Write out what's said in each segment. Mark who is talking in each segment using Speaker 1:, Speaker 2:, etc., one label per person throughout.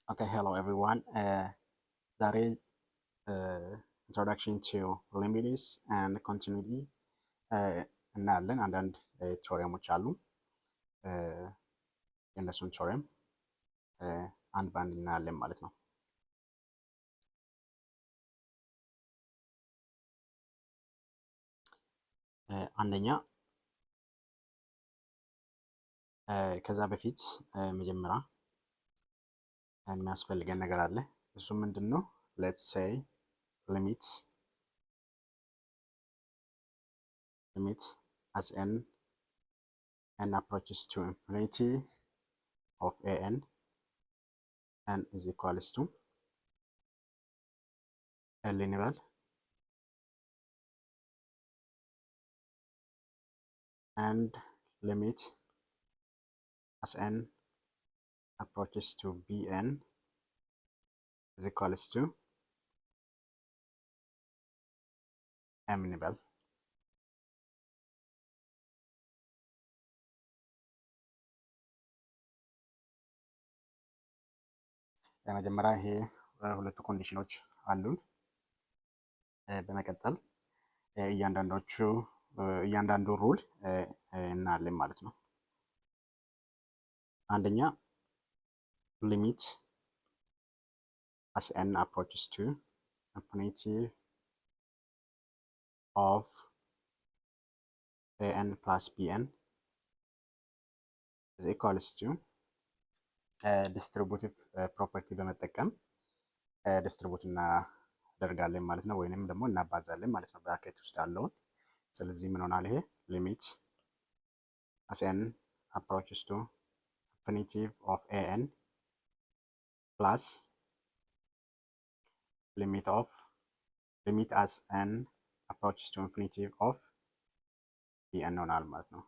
Speaker 1: Okay, hello everyone. ዛሬ introduction to limits and continuity እናያለን። አንዳንድ ቴዎሬሞች አሉ። የእነሱን ቴዎሬም አንድ በአንድ እናያለን ማለት ነው። አንደኛ ከዛ በፊት መጀመሪያ የሚያስፈልገን ነገር አለ። እሱ ምንድን ነው? ሌትስ ሴይ limits as n approaches to infinity of an n is equals to l እንበል and limit as n approaches to bn is equals to m እንበል። ለመጀመሪያ ይሄ ሁለቱ ኮንዲሽኖች አሉን። በመቀጠል እያንዳንዱ ሩል እናያለን ማለት ነው። አንደኛ ሊሚት as n approaches to infinity of an plus bn is equals to ዲስትሪቡቲቭ ፕሮፐርቲ በመጠቀም ዲስትሪቡት እናደርጋለን ማለት ነው፣ ወይንም ደግሞ እናባዛለን ማለት ነው ብራኬት ውስጥ ያለውን። ስለዚህ ምን ሆናል? ይሄ ሊሚት as n approaches to infinity of an plus limit as n approaches to infinity of bn ሆናል ማለት ነው።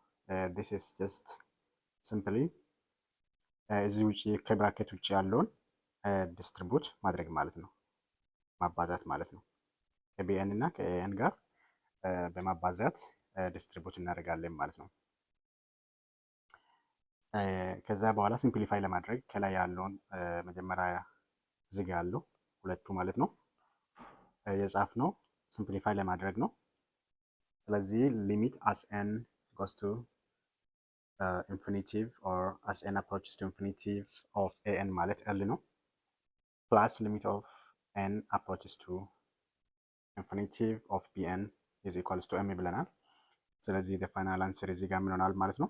Speaker 1: this is just simply እዚህ ውጪ ከብራኬት ውጪ ያለውን ዲስትሪቡት ማድረግ ማለት ነው፣ ማባዛት ማለት ነው። ከቢኤን እና ከኤን ጋር በማባዛት ዲስትሪቡት እናደርጋለን ማለት ነው። ከዛ በኋላ ሲምፕሊፋይ ለማድረግ ከላይ ያለውን መጀመሪያ እዚህ ጋር ያለው ሁለቱ ማለት ነው የጻፍነው ሲምፕሊፋይ ለማድረግ ነው። ስለዚህ ሊሚት as n goes to infinitive or as n approaches to infinitive of an ማለት l ነው ፕላስ ሊሚት of n approaches to infinitive of bn is equals to m ብለናል። ስለዚህ the final answer እዚህ ጋር ምን ይሆናል ማለት ነው?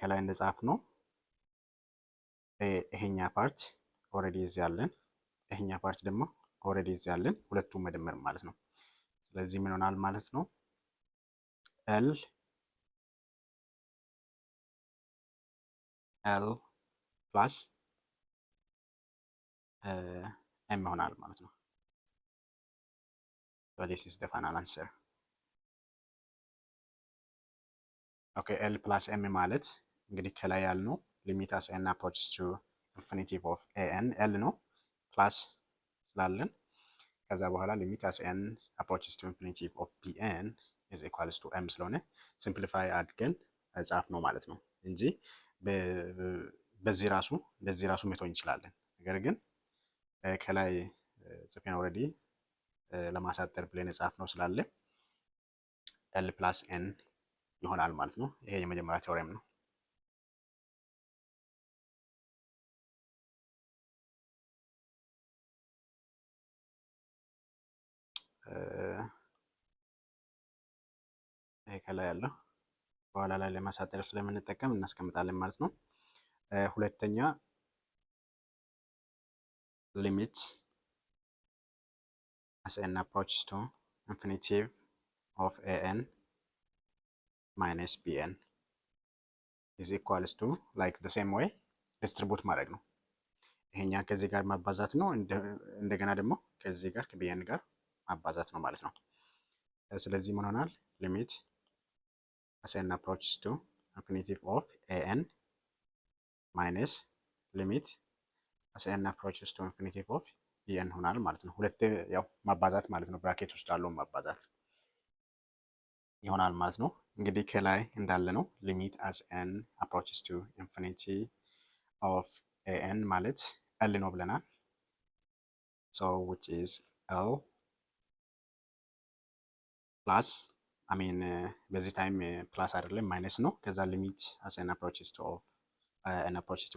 Speaker 1: ከላይ እንደጻፍ ነው ይሄኛ ፓርት ኦልሬዲ እዚህ ያለን፣ ይሄኛ ፓርት ደግሞ ኦልሬዲ እዚህ ያለን፣ ሁለቱም መደመር ማለት ነው። ስለዚህ ምን ይሆናል ማለት ነው? l ፕላስ m ይሆናል ማለት ነው። So this is the final answer. Okay, l plus m ማለት እንግዲህ ከላይ ያልነው ሊሚት as n approaches to infinitive of an l ነው ፕላስ ስላለን፣ ከዛ በኋላ ሊሚት as n approaches to infinitive of bn is equals to m ስለሆነ ሲምፕሊፋይ አድርገን ጻፍ ነው ማለት ነው እንጂ በዚህ ራሱ እንደዚህ ራሱ መተው እንችላለን። ነገር ግን ከላይ ጽፌን ኦልሬዲ ለማሳጠር ብለን ጻፍ ነው ስላለ l plus n ይሆናል ማለት ነው። ይሄ የመጀመሪያ ቴዎሬም ነው። ይሄ ከላይ ያለው በኋላ ላይ ለማሳጠር ስለምንጠቀም እናስቀምጣለን ማለት ነው። ሁለተኛ ሊሚት as n approaches to infinitive of an minus bn is equals to like the same way distribute ማድረግ ነው። ይሄኛ ከዚህ ጋር ማባዛት ነው፣ እንደገና ደግሞ ከዚህ ጋር ከbn ጋር ማባዛት ነው ማለት ነው። ስለዚህ ምን ሆናል? ሊሚት as n approaches to infinitive of an minus limit as n approaches to infinitive of bn ሆናል ማለት ነው። ሁለቴ ያው ማባዛት ማለት ነው፣ ብራኬት ውስጥ ያለው ማባዛት ይሆናል ማለት ነው። እንግዲህ ከላይ እንዳለ ነው ሊሚት as n approaches to infinity of ኤኤን ማለት ኤል ነው ብለናል። ሶ ዊች ኢዝ ኤል ፕላስ አሚን በዚህ ታይም ፕላስ አይደለም ማይነስ ነው። ከዛ ሊሚት አስ ኤን አፕሮችስ ቱ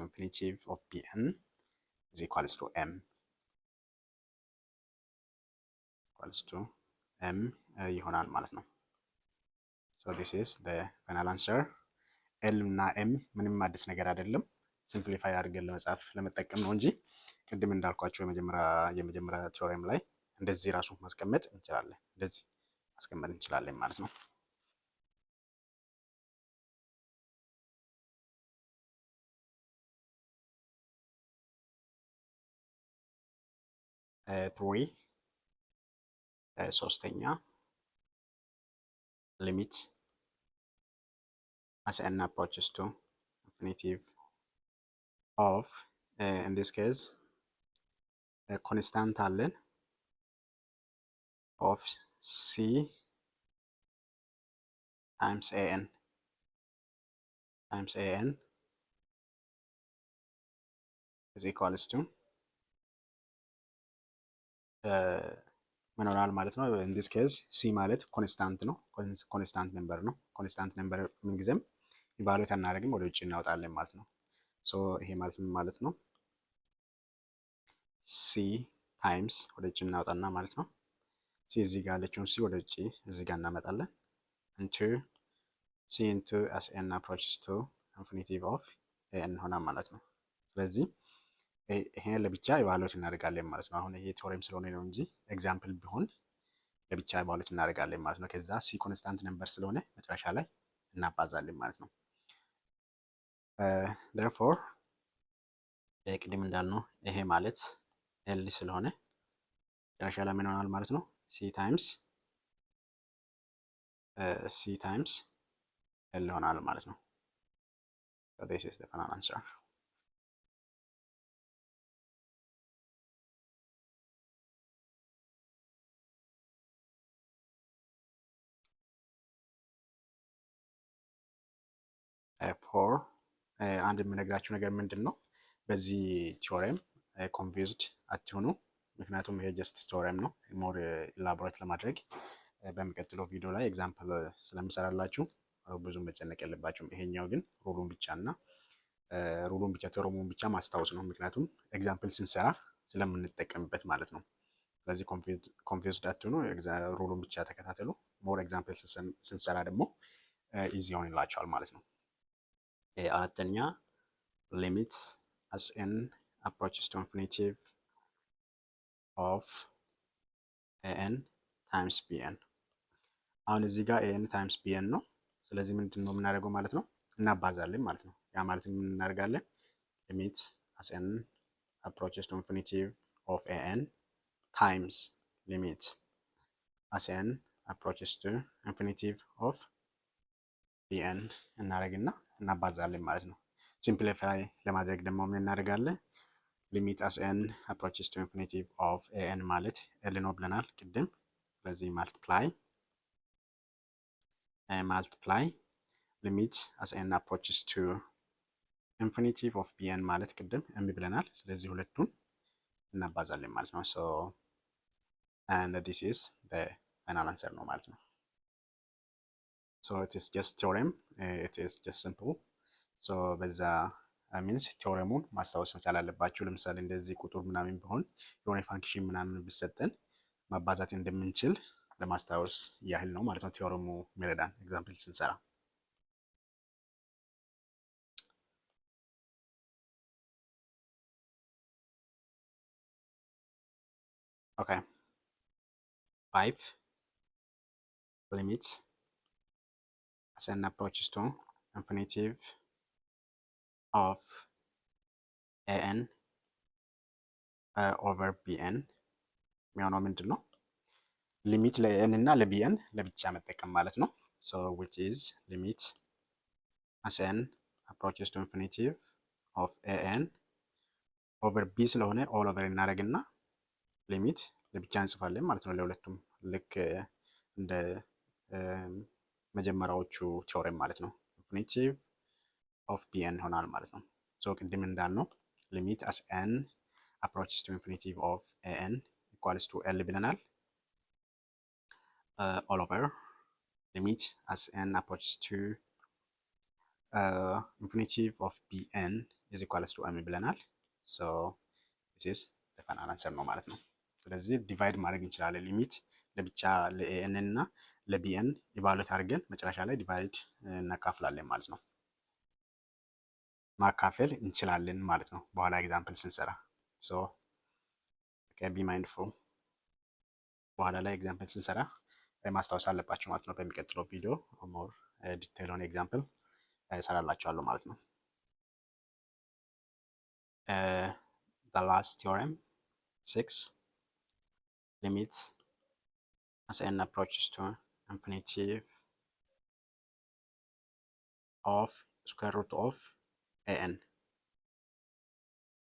Speaker 1: ኢንፊኒቲቭ ኦፍ ቢኤን ኢዝ ኢኳልስ ቱ ኤም ኢኳልስ ቱ ኤም ይሆናል ማለት ነው። ሶ ዲስ ኢዝ ዘ ፋይናል አንሰር። ኤል እና ኤም ምንም አዲስ ነገር አይደለም። ሲምፕሊፋይ አድርገን ለመጻፍ ለመጠቀም ነው እንጂ ቅድም እንዳልኳቸው የመጀመሪያ ቲዮሬም ላይ እንደዚህ ራሱ ማስቀመጥ እንችላለን። እንደዚህ ማስቀመጥ እንችላለን ማለት ነው። ትሪ ሶስተኛ ሊሚት as n approaches to infinitive of in this case constant አለን of c times an is equals to ምን ሆናል ማለት ነው። in this case c ማለት ኮንስታንት ነው፣ ኮንስታንት ነምበር ነው። ኮንስታንት ነምበር ምንጊዜም ኢቫሉዌት አናደርግም፣ ወደ ውጭ እናወጣለን ማለት ነው። ሶ ይሄ ማለት ምን ማለት ነው? ሲ ታይምስ ወደ ውጭ እናወጣና ማለት ነው። ሲ እዚህ ጋር ያለችውን ሲ ወደ ውጭ እዚህ ጋር እናመጣለን። ኢንቱ ሲ ኢንቱ አስ ኤን አፕሮችስ ቱ ኢንፊኒቲቭ ኦፍ ኤን ሆናል ማለት ነው። ስለዚህ ይሄን ለብቻ ኢቫሉዌት እናደርጋለን ማለት ነው። አሁን ይሄ ቲዮሬም ስለሆነ ነው እንጂ ኤግዛምፕል ቢሆን ለብቻ ኢቫሉዌት እናደርጋለን ማለት ነው። ከዛ ሲ ኮንስታንት ነምበር ስለሆነ መጨረሻ ላይ እናባዛለን ማለት ነው። therefore ቅድም እንዳልነው ይሄ ማለት ኤል ስለሆነ መጨረሻ ላይ ምን ይሆናል ማለት ነው? ሲ ታይምስ ኤል ይሆናል ማለት ነው። so this is the final answer. ፎር አንድ የምነግራችሁ ነገር ምንድን ነው? በዚህ ቲዮሬም ኮንፊውዝድ አትሆኑ። ምክንያቱም ይሄ ጀስት ቲዮሬም ነው። ሞር ኢላቦሬት ለማድረግ በሚቀጥለው ቪዲዮ ላይ ኤግዛምፕል ስለምሰራላችሁ ብዙም መጨነቅ የለባችሁም። ይሄኛው ግን ሩሉን ብቻ ቲዮሬሙን ብቻ ማስታወስ ነው። ምክንያቱም ኤግዛምፕል ስንሰራ ስለምንጠቀምበት ማለት ነው። ስለዚህ ኮንፊውዝድ አትሆኑ። ሩሉን ብቻ ተከታተሉ። ሞር ኤግዛምፕል ስንሰራ ደግሞ ኢዚ ይሆንላችኋል ማለት ነው። አራተኛ ሊሚት as n approaches to infinitive of an times bn። አሁን እዚህ ጋር an times bn ነው። ስለዚህ ምንድን ነው የምናደርገው ማለት ነው? እናባዛለን ማለት ነው። ያ ማለት ምን እናደርጋለን? ሊሚት as n approaches to infinitive of an times limit as n approaches to infinitive of bn እናደርግና እናባዛለን ማለት ነው። ሲምፕሊፋይ ለማድረግ ደግሞ ምን እናደርጋለን? ሊሚት አስ ኤን አፕሮችስ ቱ ኢንፊኒቲቭ ኦፍ ኤን ማለት ኤል ነው ብለናል ቅድም። ስለዚህ ማልቲፕላይ ሊሚት አስ ኤን አፕሮችስ ቱ ኢንፊኒቲቭ ኦፍ ቢኤን ማለት ቅድም ኤም ብለናል። ስለዚህ ሁለቱን እናባዛለን ማለት ነው። ሶ and this is the final answer ነው ማለት ነው። so it is just theorem, it is just simple. so በዛ ሚንስ ቲዮሬሙን ማስታወስ መቻል አለባችሁ። ለምሳሌ እንደዚህ ቁጥር ምናምን ቢሆን የሆነ ፋንክሽን ምናምን ቢሰጠን ማባዛት እንደምንችል ለማስታወስ ያህል ነው ማለት ነው ቲዮሬሙ የሚረዳን ኤግዛምፕል ስንሰራ። ኦኬ 5 ሊሚትስ as n approaches to infinitive of an over bn የሚሆነው ምንድን ነው? ሊሚት ለኤን እና ለቢኤን ለብቻ መጠቀም ማለት ነው። so which is limit as n approaches to infinitive of an over b ስለሆነ all over እናደርግና ሊሚት ለብቻ እንጽፋለን ማለት ነው። ለሁለቱም ልክ እንደ መጀመሪያዎቹ ቲዮሬም ማለት ነው። ኢንፊኒቲቭ ኦፍ ቢኤን ይሆናል ማለት ነው። ሶ ቅድም እንዳልነው ሊሚት አስ ኤን አፕሮችስ ቱ ኢንፊኒቲቭ ኦፍ ኤን ኢኳልስ ቱ ኤል ብለናል። ኦል ኦቨር ሊሚት አስ ኤን አፕሮችስ ቱ ኢንፊኒቲቭ ኦፍ ቢኤን ኢዝ ኢኳልስ ቱ ኤም ብለናል። ሶ ዚስ ፋይናል አንሰር ነው ማለት ነው። ስለዚህ ዲቫይድ ማድረግ እንችላለን። ሊሚት ለብቻ ለኤን እና ለቢኤን ኢቫሉዌት አድርገን መጨረሻ ላይ ዲቫይድ እናካፍላለን ማለት ነው። ማካፈል እንችላለን ማለት ነው በኋላ ኤግዛምፕል ስንሰራ። ሶ ቢ ማይንድፉል በኋላ ላይ ኤግዛምፕል ስንሰራ ማስታወስ አለባቸው ማለት ነው። በሚቀጥለው ቪዲዮ ሞር ዲቴል ሆነ ኤግዛምፕል እሰራላችኋለሁ ማለት ነው። the last theorem 6 limit as n approaches to infinitive of square root of an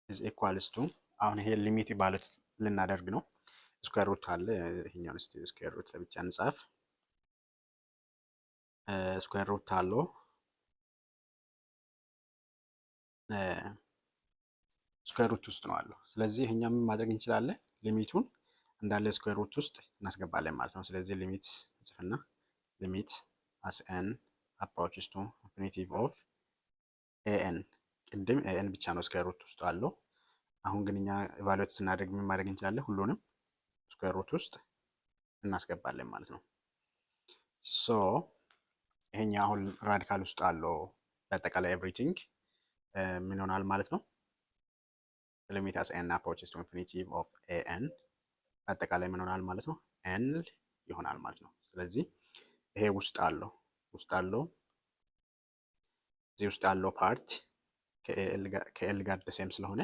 Speaker 1: is equals to አሁን ይሄ ሊሚት ባለት ልናደርግ ነው። ስኩዌር ሩት አለ። ይሄኛውን እስቲ ስኩዌር ሩት ለብቻ እንጻፍ። ስኩዌር ሩት አለው ስኩዌር ሩት ውስጥ ነው አለው። ስለዚህ ይሄኛው ምን ማድረግ እንችላለን? ሊሚቱን እንዳለ ስኩዌር ሩት ውስጥ እናስገባለን ማለት ነው። ስለዚህ ሊሚት እንጽፍና ሊሚት as n approaches to infinitive of an ቅድም an ብቻ ነው ስኩዌር ሩት ውስጥ አለው። አሁን ግን እኛ ኢቫሉዌት ስናደርግ ምን ማድረግ እንችላለን? ሁሉንም ስኩዌር ሩት ውስጥ እናስገባለን ማለት ነው። ሶ ይሄኛው አሁን ራዲካል ውስጥ አለው በአጠቃላይ ኤቭሪቲንግ ምን ይሆናል ማለት ነው? ሊሚት as n approaches to infinitive of an አጠቃላይ ምን ይሆናል ማለት ነው? n ይሆናል ማለት ነው። ስለዚህ ይሄ ውስጥ አለው እዚህ ውስጥ ያለው ፓርት ከኤል ጋር ደሴም ስለሆነ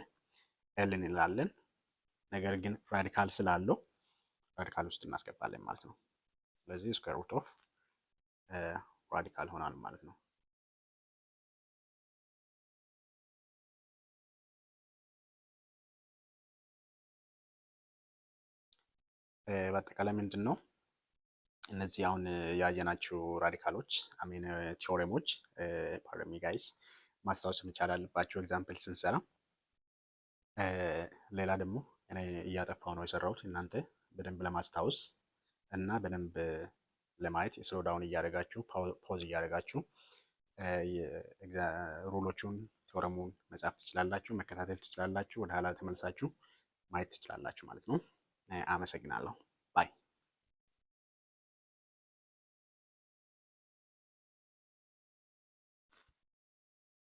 Speaker 1: ኤል እንላለን። ነገር ግን ራዲካል ስላለው ራዲካል ውስጥ እናስገባለን ማለት ነው። ስለዚህ ስኩዌር ሩት ኦፍ ራዲካል ሆናል ማለት ነው። በአጠቃላይ ምንድን ነው እነዚህ አሁን ያየናቸው ራዲካሎች አሚን ቲዮሬሞች ፓርሚ ጋይስ ማስታወስ መቻል አለባቸው ኤግዛምፕል ስንሰራ። ሌላ ደግሞ እኔ እያጠፋው ነው የሰራሁት እናንተ በደንብ ለማስታወስ እና በደንብ ለማየት ስሎ ዳውን እያደረጋችሁ ፖዝ እያደረጋችሁ ሩሎቹን ቲዮረሙን መጻፍ ትችላላችሁ፣ መከታተል ትችላላችሁ፣ ወደ ኋላ ተመልሳችሁ ማየት ትችላላችሁ ማለት ነው። አመሰግናለሁ።